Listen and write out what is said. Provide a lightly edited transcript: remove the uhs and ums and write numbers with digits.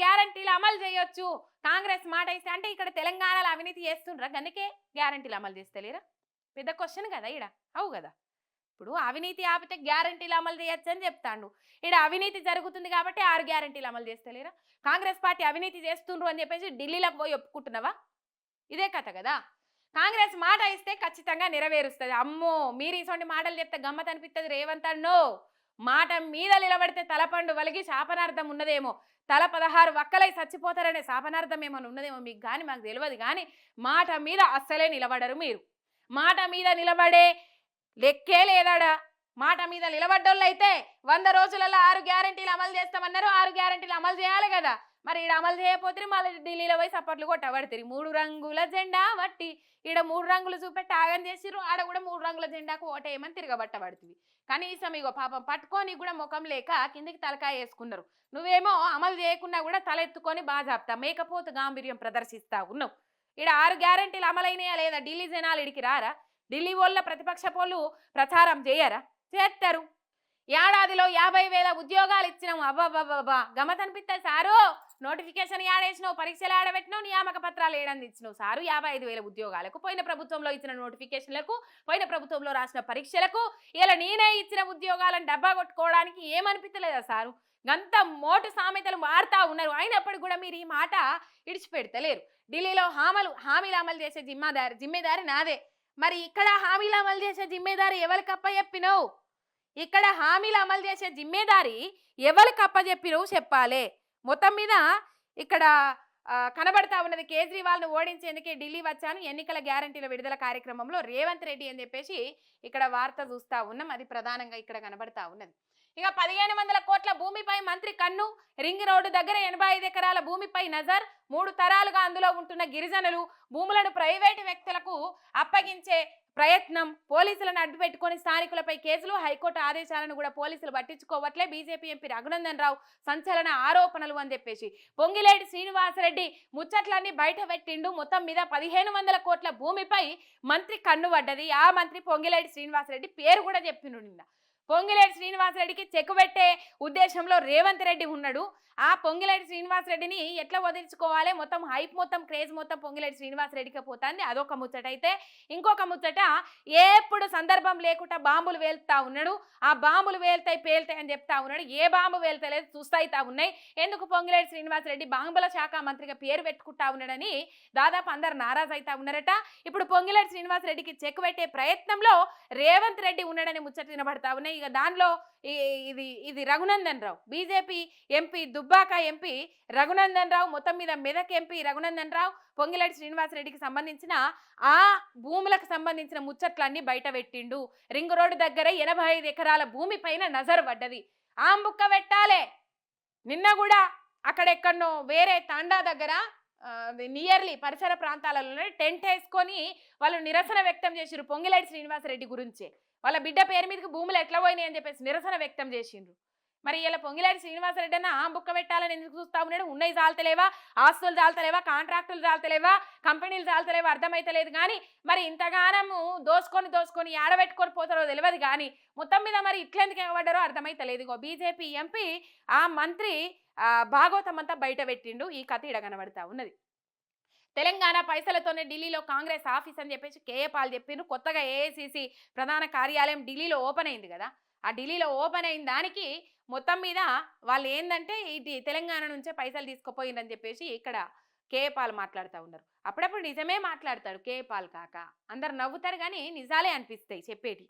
గ్యారంటీలు అమలు చేయొచ్చు కాంగ్రెస్ మాట ఇస్తే అంటే ఇక్కడ తెలంగాణలో అవినీతి చేస్తుండ్రా గన్నికే గ్యారంటీలు అమలు చేస్తలేరా పెద్ద క్వశ్చన్ కదా ఈడ అవు కదా ఇప్పుడు అవినీతి ఆపితే గ్యారంటీలు అమలు చేయొచ్చు అని చెప్తాండు ఈడ అవినీతి జరుగుతుంది కాబట్టి 6 గ్యారంటీలు అమలు చేస్తలేరా కాంగ్రెస్ పార్టీ అవినీతి చేస్తుండ్రు అని చెప్పేసి ఢిల్లీలోకి పోయి ఒప్పుకుంటున్నావా ఇదే కథ కదా కాంగ్రెస్ మాట ఇస్తే ఖచ్చితంగా నెరవేరుస్తుంది అమ్మో మీరు ఇటువంటి మాటలు చెప్తే గమ్మత్ అనిపిస్తుంది రేవంత్ అన్నో మాట మీద నిలబడితే తలపండు వలిగి శాపనార్థం ఉన్నదేమో తల 16 వక్కలై చచ్చిపోతారనే శాపనార్థం ఏమైనా ఉన్నదేమో మీకు కానీ మాకు తెలియదు కానీ మాట మీద అస్సలే నిలబడరు మీరు మాట మీద నిలబడే లెక్కే లేదాడా మాట మీద నిలబడ్డోళ్ళు అయితే 100 రోజులలో 6 గ్యారంటీలు అమలు చేస్తామన్నారు 6 గ్యారంటీలు అమలు చేయాలి కదా మరి ఈడ అమలు చేయకపోతే మళ్ళీ ఢిల్లీలో పోయి సపోర్ట్లు కొట్టబడతారు 3 రంగుల జెండా వట్టి ఈడ 3 రంగులు చూపెట్టి ఆగం చేసిర్రు ఆడ కూడా 3 రంగుల జెండాకు ఓటేయమని తిరగబట్టబడుతుంది కనీసం ఇగో పాపం పట్టుకొని కూడా ముఖం లేక కిందికి తలకాయ వేసుకున్నారు నువ్వేమో అమలు చేయకుండా కూడా తలెత్తుకొని బాగా చెప్తా మేకపోతు గాంభీర్యం ప్రదర్శిస్తా ఉన్నావు ఈడ 6 గ్యారంటీలు అమలైనయా లేదా ఢిల్లీ జనాలు ఇడికి రారా ఢిల్లీ వాళ్ళ ప్రతిపక్ష పోళ్ళు ప్రచారం చేయరా చేస్తారు ఏడాదిలో 50,000 ఉద్యోగాలు ఇచ్చినాం అబ్బాబ్బాబ్బా గమత్ అనిపిస్తుంది సారు నోటిఫికేషన్ ఏడేసినావు పరీక్షలు ఏడబెట్టినావు నియామక పత్రాలు ఏడంది ఇచ్చినావు సారు 55,000 ఉద్యోగాలకు పోయిన ప్రభుత్వంలో ఇచ్చిన నోటిఫికేషన్లకు పోయిన ప్రభుత్వంలో రాసిన పరీక్షలకు ఇలా నేనే ఇచ్చిన ఉద్యోగాలను డబ్బా కొట్టుకోవడానికి ఏమనిపించలేదా సారు గంత మోటు సామెతలు మారుతా ఉన్నారు అయినప్పటికీ కూడా మీరు ఈ మాట ఇడిచిపెడతలేరు ఢిల్లీలో హామీలు అమలు చేసే జిమ్మేదారి నాదే మరి ఇక్కడ హామీలు అమలు చేసే జిమ్మేదారి ఎవరికి అప్పచెప్పినావు ఇక్కడ హామీలు అమలు చేసే జిమ్మేదారి ఎవరికి అప్పచెప్పినావు చెప్పాలి మొత్తం మీద ఇక్కడ కనబడతా ఉన్నది కేజ్రీవాల్ను ఓడించేందుకే ఢిల్లీ వచ్చాను ఎన్నికల గ్యారంటీల విడుదల కార్యక్రమంలో రేవంత్ రెడ్డి అని చెప్పేసి ఇక్కడ వార్త చూస్తా ఉన్నాం అది ప్రధానంగా ఇక్కడ కనబడతా ఉన్నది ఇక 1500 కోట్ల భూమిపై మంత్రి కన్ను రింగ్ రోడ్డు దగ్గర 85 ఎకరాల భూమిపై నజర్ 3 తరాలుగా అందులో ఉంటున్న గిరిజనులు భూములను ప్రైవేటు వ్యక్తులకు అప్పగించే ప్రయత్నం పోలీసులను అడ్డుపెట్టుకొని స్థానికులపై కేసులు హైకోర్టు ఆదేశాలను కూడా పోలీసులు పట్టించుకోవట్లే బీజేపీ ఎంపీ రఘునందన్ రావు సంచలన ఆరోపణలు అని చెప్పేసి పొంగిలేటి శ్రీనివాసరెడ్డి ముచ్చట్లన్నీ బయట పెట్టిండు మొత్తం మీద 1500 కోట్ల భూమిపై మంత్రి కన్ను పడ్డది ఆ మంత్రి పొంగిలేటి శ్రీనివాసరెడ్డి పేరు కూడా చెప్పిండు నిన్న పొంగిలేటి శ్రీనివాసరెడ్డికి చెక్ పెట్టే ఉద్దేశంలో రేవంత్ రెడ్డి ఉన్నాడు ఆ పొంగిలేటి శ్రీనివాసరెడ్డిని ఎట్లా వదిలించుకోవాలి మొత్తం హైప్ మొత్తం క్రేజ్ మొత్తం పొంగిలేటి శ్రీనివాసరెడ్డికి పోతుంది అదొక ముచ్చట అయితే ఇంకొక ముచ్చట ఎప్పుడు సందర్భం లేకుండా బాంబులు వేలుతా ఉన్నాడు ఆ బాంబులు పేలుతాయి అని చెప్తా ఉన్నాడు ఏ బాంబు వేలుతలేదు చూస్తాయితా ఉన్నాయి ఎందుకు పొంగిలేటి శ్రీనివాసరెడ్డి బాంబుల శాఖ మంత్రిగా పేరు పెట్టుకుంటా ఉన్నాడని దాదాపు అందరు నారాజు అవుతా ఉన్నారట ఇప్పుడు పొంగిలేటి శ్రీనివాసరెడ్డికి చెక్ పెట్టే ప్రయత్నంలో రేవంత్ రెడ్డి ఉన్నాడని ముచ్చట వినబడతా ఉన్నాయి ఇక దానిలో ఇది Raghunandan Rao BJP MP Dubbaka MP Raghunandan Rao మొత్తం మీద మెదక్ ఎంపీ రఘునందన్ రావు పొంగిలేటి శ్రీనివాసరెడ్డికి సంబంధించిన ఆ భూములకు సంబంధించిన ముచ్చట్లన్నీ బయట పెట్టిండు రింగ్ రోడ్డు దగ్గర 85 ఎకరాల భూమి పైన నజర్ పడ్డది ఆంబుక్క పెట్టాలే నిన్న కూడా అక్కడెక్కడనో వేరే తాండా దగ్గర నియర్లీ పరిసర ప్రాంతాలలో టెంట్ వేసుకొని వాళ్ళు నిరసన వ్యక్తం చేసిరు పొంగిలేటి శ్రీనివాసరెడ్డి గురించి వాళ్ళ బిడ్డ పేరు మీదకి భూములు ఎట్లా పోయినాయి అని చెప్పేసి నిరసన వ్యక్తం చేసిండ్రు మరి ఇలా పొంగిలేటి శ్రీనివాసరెడ్డి అన్న బుక్క పెట్టాలని ఎందుకు చూస్తా ఉన్నాడు ఉన్నాయి చాలతలేవా ఆస్తులు చాలతలేవా కాంట్రాక్టులు చాలతలేవా కంపెనీలు చాలతలేవా అర్థమైతలేదు కానీ మరి ఇంతగానము దోసుకొని ఆడబెట్టుకొని పోతారో తెలియదు కానీ మొత్తం మీద మరి ఇట్లెందుకు ఎగబడ్డారో అర్థమైతలేదు ఇగో బీజేపీ ఎంపీ ఆ మంత్రి భాగవతం అంతా బయట పెట్టిండు ఈ కథ ఇడ కనబడతా ఉన్నది తెలంగాణ పైసలతోనే ఢిల్లీలో కాంగ్రెస్ ఆఫీస్ అని చెప్పేసి కేఏ పాల్ చెప్పిండ్రు కొత్తగా ఏఐసిసి ప్రధాన కార్యాలయం ఢిల్లీలో ఓపెన్ అయింది కదా ఆ ఢిల్లీలో ఓపెన్ అయిన దానికి మొత్తం మీద వాళ్ళు ఏంటంటే ఇది తెలంగాణ నుంచే పైసలు తీసుకుపోయిందని చెప్పేసి ఇక్కడ కేఏ పాల్ మాట్లాడుతూ ఉన్నారు అప్పుడప్పుడు నిజమే మాట్లాడతాడు కేఏ పాల్ కాక అందరు నవ్వుతారు కానీ నిజాలే అనిపిస్తాయి చెప్పేటి